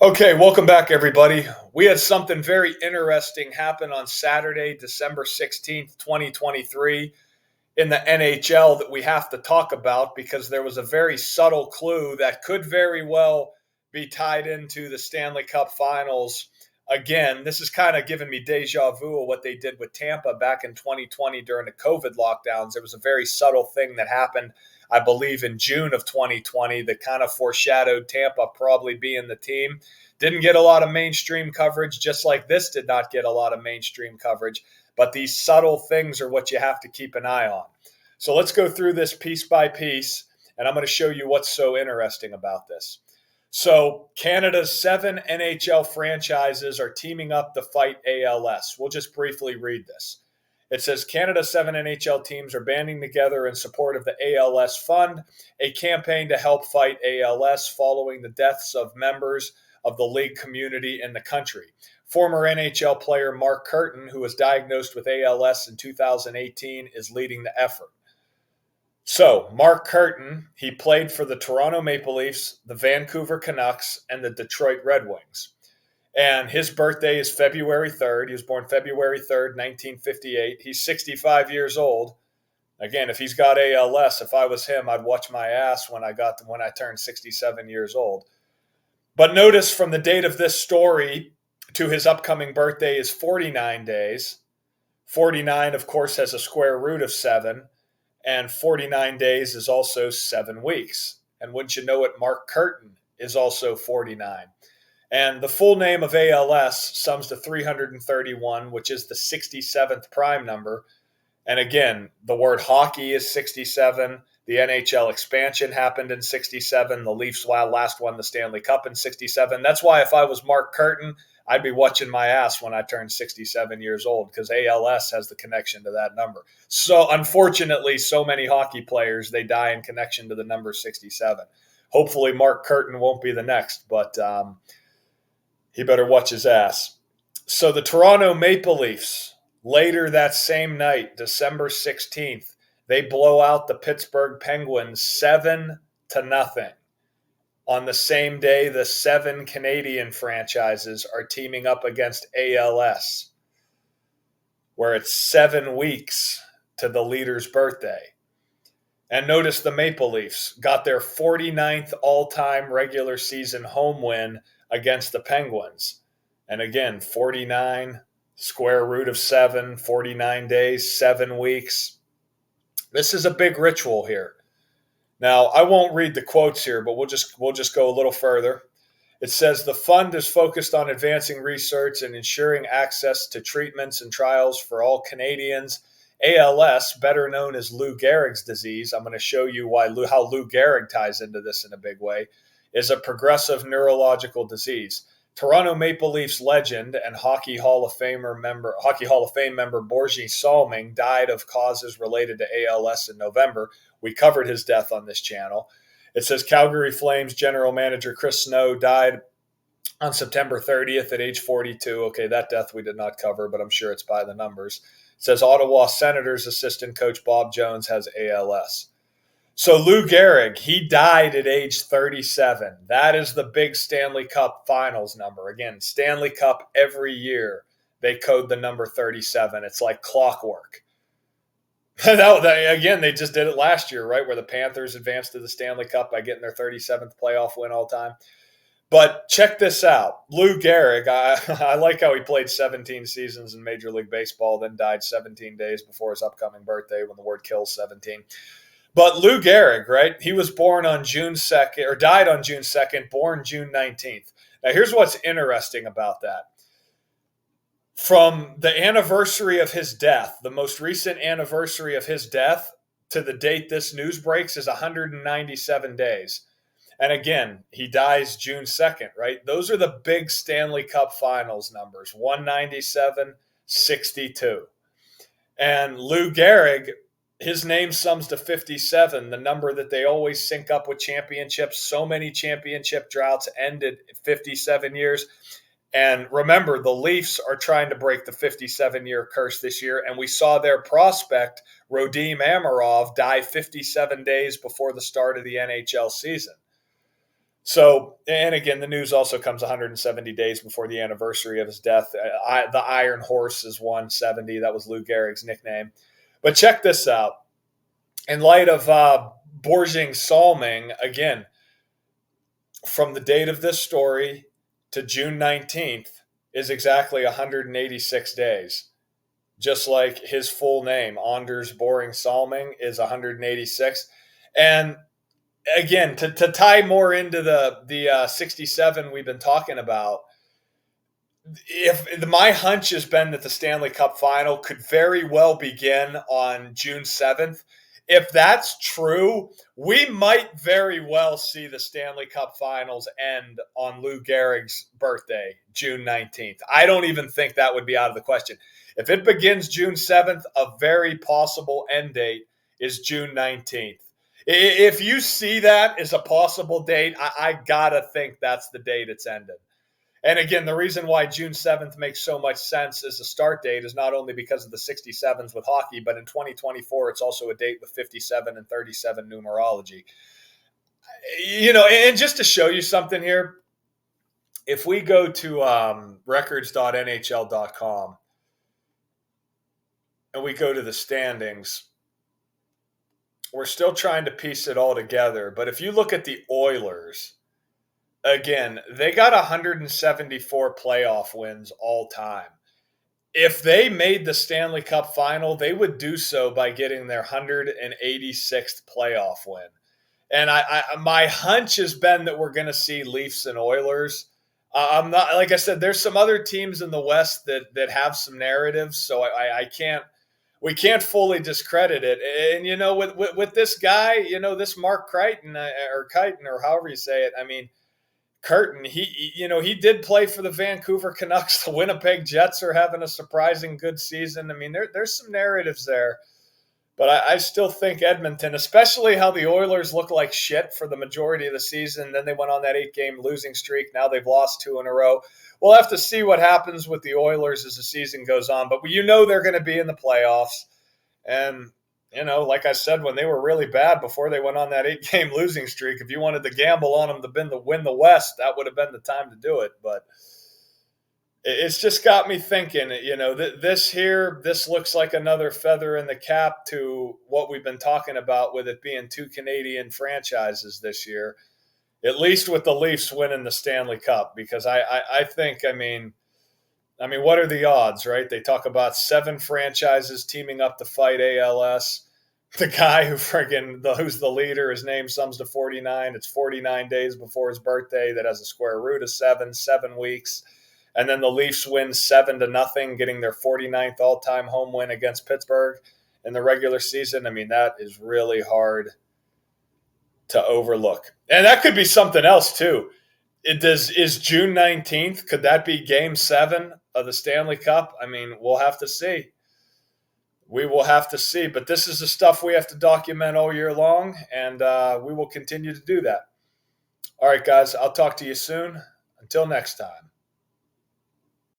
Okay, welcome back, everybody. We had something very interesting happen on Saturday, December 16th, 2023, in the NHL that we have to talk about because there was a very subtle clue that could very well be tied into the Stanley Cup Finals. Again, this is kind of giving me deja vu of what they did with Tampa back in 2020 during the COVID lockdowns. There was a very subtle thing that happened, I believe, in June of 2020 that kind of foreshadowed Tampa probably being the team. Didn't get a lot of mainstream coverage, just like this did not get a lot of mainstream coverage. But these subtle things are what you have to keep an eye on. So let's go through this piece by piece, and I'm going to show you what's so interesting about this. So Canada's 7 NHL franchises are teaming up to fight ALS. We'll just briefly read this. It says Canada's 7 NHL teams are banding together in support of the ALS Fund, a campaign to help fight ALS following the deaths of members of the league community in the country. Former NHL player Mark Curtin, who was diagnosed with ALS in 2018, is leading the effort. So, Mark Curtin, he played for the Toronto Maple Leafs, the Vancouver Canucks, and the Detroit Red Wings. And his birthday is February 3rd. He was born February 3rd, 1958. He's 65 years old. Again, if he's got ALS, if I was him, I'd watch my ass when I turned 67 years old. But notice from the date of this story to his upcoming birthday is 49 days. 49, of course, has a square root of 7. And 49 days is also 7 weeks. And wouldn't you know it, Mark Curtin is also 49. And the full name of ALS sums to 331, which is the 67th prime number. And again, the word hockey is 67. The NHL expansion happened in 67. The Leafs last won the Stanley Cup in 67. That's why if I was Mark Curtin, I'd be watching my ass when I turn 67 years old because ALS has the connection to that number. So unfortunately, so many hockey players, they die in connection to the number 67. Hopefully Mark Curtin won't be the next, but he better watch his ass. So the Toronto Maple Leafs, later that same night, December 16th, they blow out the Pittsburgh Penguins 7-0. On the same day, the 7 Canadian franchises are teaming up against ALS, where it's 7 weeks to the leader's birthday. And notice the Maple Leafs got their 49th all-time regular season home win against the Penguins. And again, 49, square root of 7, 49 days, 7 weeks. This is a big ritual here. Now, I won't read the quotes here, but we'll just go a little further. It says the fund is focused on advancing research and ensuring access to treatments and trials for all Canadians. ALS, better known as Lou Gehrig's disease, I'm going to show you how Lou Gehrig ties into this in a big way, is a progressive neurological disease. Toronto Maple Leafs legend and Hockey Hall of Fame member Borje Salming died of causes related to ALS in November. We covered his death on this channel. It says Calgary Flames general manager Chris Snow died on September 30th at age 42. Okay, that death we did not cover, but I'm sure it's by the numbers. It says Ottawa Senators assistant coach Bob Jones has ALS. So Lou Gehrig, he died at age 37. That is the big Stanley Cup Finals number. Again, Stanley Cup every year, they code the number 37. It's like clockwork. Again, they just did it last year, right, where the Panthers advanced to the Stanley Cup by getting their 37th playoff win all time. But check this out. Lou Gehrig, I like how he played 17 seasons in Major League Baseball, then died 17 days before his upcoming birthday when the word kills 17. But Lou Gehrig, right, he was born on June 2nd, or died on June 2nd, born June 19th. Now, here's what's interesting about that. From the anniversary of his death, the most recent anniversary of his death to the date this news breaks is 197 days. And again, he dies June 2nd, right? Those are the big Stanley Cup Finals numbers, 197, 62. And Lou Gehrig, his name sums to 57, the number that they always sync up with championships. So many championship droughts ended 57 years. And remember, the Leafs are trying to break the 57-year curse this year. And we saw their prospect, Radim Amirov, die 57 days before the start of the NHL season. So, and again, the news also comes 170 days before the anniversary of his death. The Iron Horse is 170. That was Lou Gehrig's nickname. But check this out. In light of Borjing Salming, again, from the date of this story to June 19th is exactly 186 days. Just like his full name, Anders Boring Salming, is 186. And again, to tie more into the 67 we've been talking about, if my hunch has been that the Stanley Cup final could very well begin on June 7th. If that's true, we might very well see the Stanley Cup finals end on Lou Gehrig's birthday, June 19th. I don't even think that would be out of the question. If it begins June 7th, a very possible end date is June 19th. If you see that as a possible date, I gotta think that's the date it's ended. And again, the reason why June 7th makes so much sense as a start date is not only because of the 67s with hockey, but in 2024, it's also a date with 57 and 37 numerology. And just to show you something here, if we go to records.nhl.com and we go to the standings, we're still trying to piece it all together. But if you look at the Oilers, again, they got 174 playoff wins all time. If they made the Stanley Cup final, they would do so by getting their 186th playoff win. And my hunch has been that we're going to see Leafs and Oilers. I'm not, like I said, there's some other teams in the West that have some narratives, so we can't fully discredit it. And with this guy, this Mark Crichton or Crichton or however you say it, I mean, Curtin, he did play for the Vancouver Canucks. The Winnipeg Jets are having a surprising good season. I mean, there's some narratives there, but I still think Edmonton, especially how the Oilers look like shit for the majority of the season. Then they went on that 8-game losing streak. Now they've lost 2 in a row. We'll have to see what happens with the Oilers as the season goes on, but they're going to be in the playoffs. And like I said, when they were really bad before they went on that 8-game losing streak, if you wanted to gamble on them to win the West, that would have been the time to do it. But it's just got me thinking, this looks like another feather in the cap to what we've been talking about with it being 2 Canadian franchises this year, at least with the Leafs winning the Stanley Cup, because I think, what are the odds, right? They talk about 7 franchises teaming up to fight ALS. The guy who's the leader, his name sums to 49. It's 49 days before his birthday. That has a square root of 7 weeks. And then the Leafs win 7-0, getting their 49th all-time home win against Pittsburgh in the regular season. I mean, that is really hard to overlook. And that could be something else too. Is June 19th, could that be game 7 of the Stanley Cup? I mean, we'll have to see. We will have to see. But this is the stuff we have to document all year long, and we will continue to do that. All right, guys, I'll talk to you soon. Until next time.